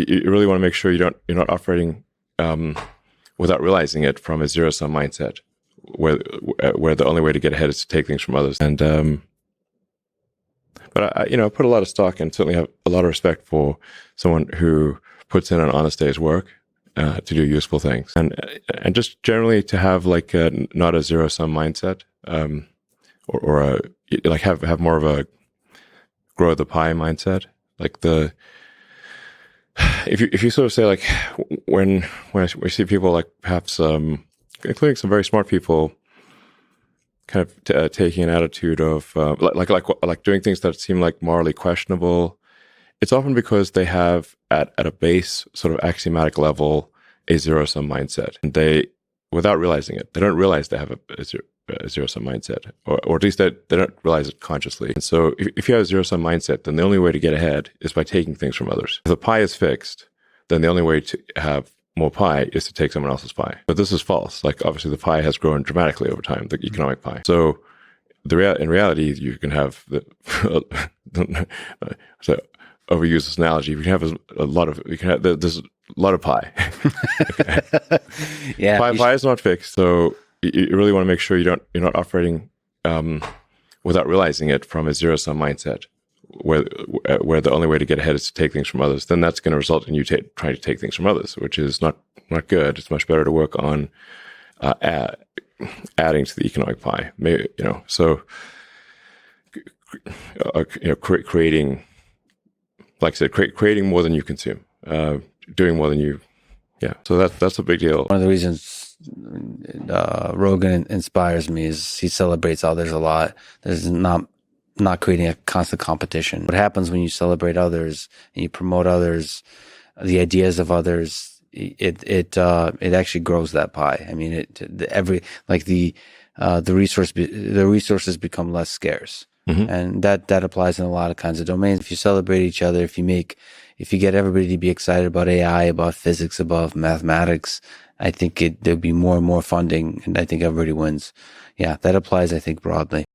you really want to make sure you're not operating without realizing it from a zero-sum mindset, where the only way to get ahead is to take things from others. And but I put a lot of stock and certainly have a lot of respect for someone who puts in an honest day's work to do useful things, and just generally to have like not a zero-sum mindset, or like have more of a grow the pie mindset. Like if you sort of say, like, when we see people, like perhaps including some very smart people, kind of taking an attitude of like doing things that seem like morally questionable, it's often because they have at a base sort of axiomatic level a zero-sum mindset, and they, without realizing it, they don't realize they have a zero-sum mindset, or at least they don't realize it consciously. And so if you have a zero-sum mindset, then the only way to get ahead is by taking things from others. If the pie is fixed, then the only way to have more pie is to take someone else's pie. But this is false. Like, obviously the pie has grown dramatically over time, the economic pie. So in reality, you can have so overuse this analogy. You can have there's a lot of pie. Yeah, pie is not fixed. So you really want to make sure you're not operating without realizing it from a zero-sum mindset, where the only way to get ahead is to take things from others. Then that's going to result in you trying to take things from others, which is not good. It's much better to work on adding to the economic pie. Maybe, so creating, like I said, creating more than you consume, doing more than you. Yeah. So that's a big deal. One of the reasons Rogan inspires me is he celebrates others a lot. There's not creating a constant competition. What happens when you celebrate others and you promote others, the ideas of others, it actually grows that pie. I mean, the resources become less scarce. Mm-hmm. And that applies in a lot of kinds of domains. If you celebrate each other, if you get everybody to be excited about AI, about physics, about mathematics, I think there'll be more and more funding, and I think everybody wins. Yeah, that applies, I think, broadly.